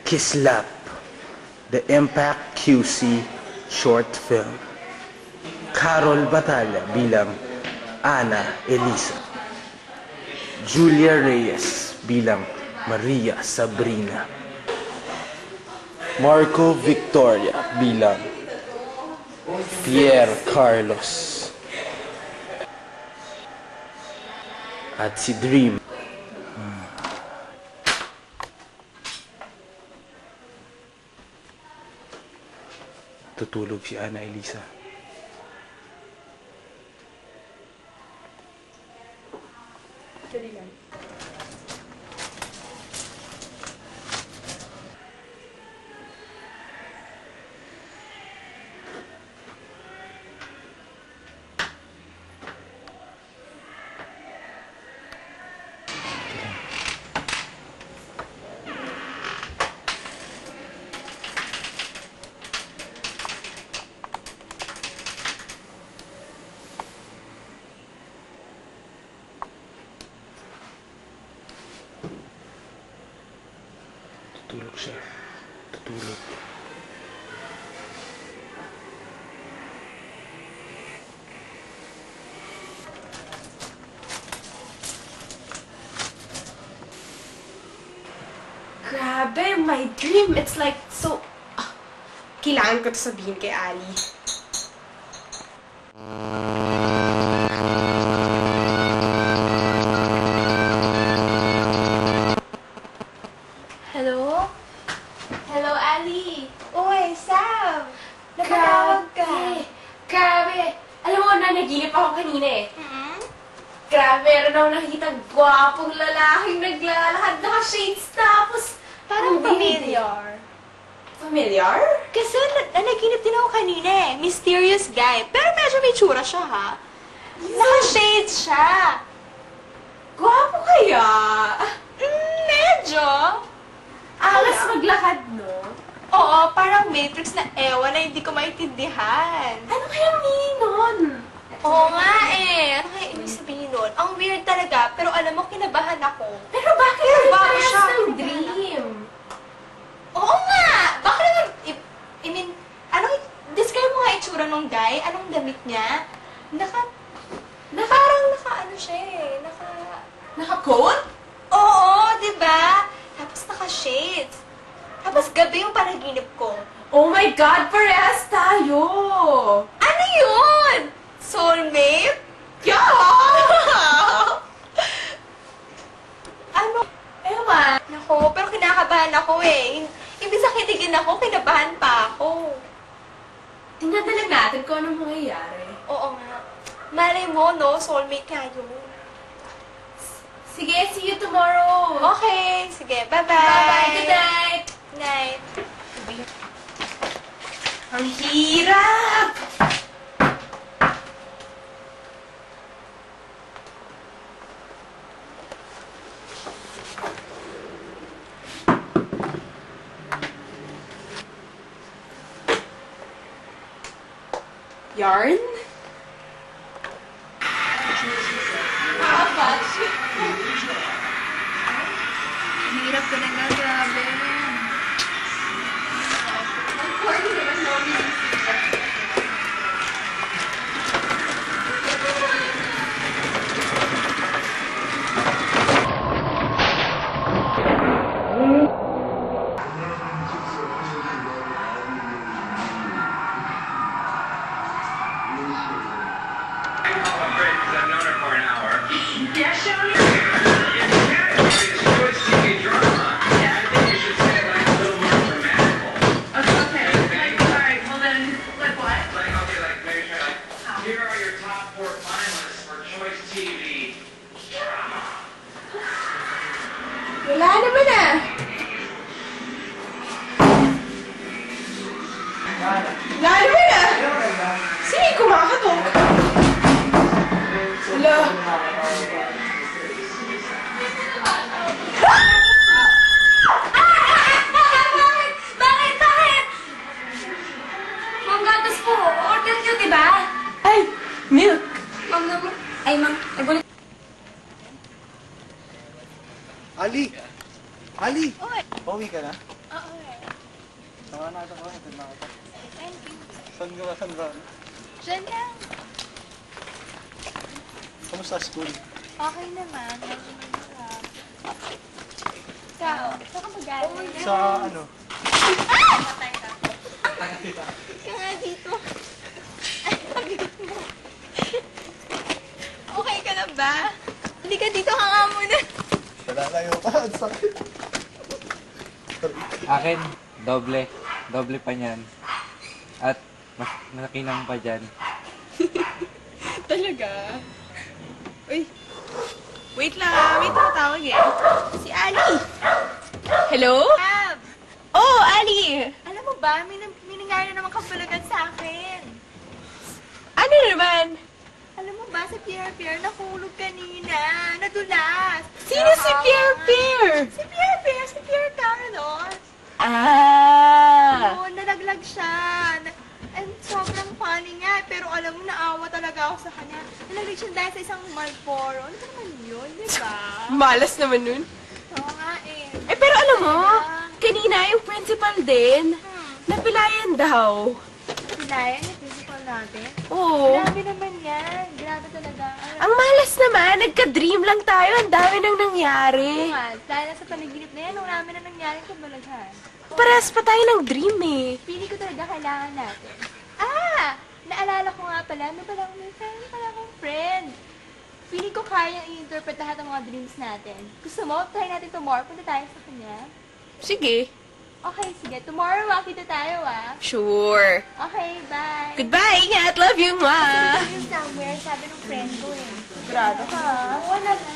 Kislap, the Impact QC short film. Carol Batalla bilang Ana Elisa. Julia Reyes bilang Maria Sabrina. Marco Victoria bilang Pierre Carlos. At si Dream. Tutulog si Ana Elisa. Dali lang. Tutulog siya. Tutulog. Grabe, my dream. It's like so... Kailangan ko to sabihin kay Ali. Hello? Hello, Ali. Uy, Sam. Napatawag ka. Grabe. Alam mo, nanaginip ako kanina eh. Grabe, meron ako nakikita gwapong lalaking naglalakad, naka-shades, tapos Parang familiar. Familiar? Kasi nanaginip din ako kanina eh. Mysterious guy. Pero medyo may tsura siya ha. Naka-shades siya. Gwapo kaya? Medyo. Alas maglakad, no? Oo, parang Matrix na ewan na hindi ko maintindihan. Ano kayang meaning nun? Oo nga eh. Ano kaya ibig sabihin nun? Ang weird talaga, pero alam mo, kinabahan ako. Pero bakit Pero bago parehas siya. ng dream? Oo nga! Bakit naman, I mean, describe mo nga itsura nung guy? Anong damit niya? Parang naka-ano siya eh. Naka-coat? Oo, di ba? Tapos naka-shades. Tapos gabi yung panaginip ko. Oh my God, parehas tayo! Ano yun? Soulmate? Yeah! Ano? Ewan. Nako, pero kinakabahan ako eh. Ibig sa kitigin ako, kinabahan pa ako. Tingnan na lang natin kung anong mangyayari. Oo nga. Malay mo, no? Soulmate kayo. Sige, see you tomorrow! Okay, sige. Bye-bye. Bye-bye! Good night! Night. Ang hirap! Yarn? Hirap ko na nga, grabe. Wala naman ah! Wala naman ah! Sino yung kumakatok? Wala! Bakit? Ma'am, gatas po. Order nyo, diba? Ay! Milk! Ma'am, ay ma'am, nagulat. Ali! Ali! Uy! Pauwi ka na? Oo eh. Tawa na ito ko. Hatid na ako. Thank you. Saan ka? Saan ka? Diyan lang. Kamusta school? Okay naman. Medyo mahirap. Ikaw, saan ka magaling? Sa ano? Patay ka. Ka nga dito. Ay, pagod mo. Okay ka na ba? Hindi ka dito, ka nga muna. Nalalayo ka. Ang sakit. Akin, doble. Doble pa niyan. At mas nakinang pa dyan. Talaga? Uy. Wait lang, may tumatawag eh. Si Ali. Hello? Ab, Oh, Ali! alam mo ba, may nangyari na naman kabalagan sa akin. Ano naman? Alam mo ba, si Pierre nahulog kanina. Nadulas. Sino si Pierre? Si Pierre Carlos. Ah! Oo, nalaglag siya. And sobrang funny nga, pero alam mo, naawa talaga ako sa kanya. Nalaglag siya dahil sa isang Marlboro. Ano ba naman yun, di ba? Malas naman nun. Oo nga eh. Eh, pero alam mo, kanina yung principal din, napilayan daw. Pilayan yung principal natin. Oo. Grabe naman yan. Grabe talaga. Ang malas naman, nagka-dream lang tayo, ang dami nang nangyari. Dahil sa panaginip na yan, nung namin na nangyaring kabalaghan. Parehas pa tayo ng dream eh. Pili ko talaga kailangan natin. Ah! Naalala ko nga pala, may pala akong friend. Pili ko kayang i-interpret lahat ng mga dreams natin. Gusto mo, try natin tomorrow, punta tayo sa kanya. Sige. Okay, sige. Tomorrow, makita tayo ah. Sure. Okay, bye. Goodbye, ingat. Love you, ma. Yung somewhere, sabi ng friend ko eh. Sigurado ka. Wala na.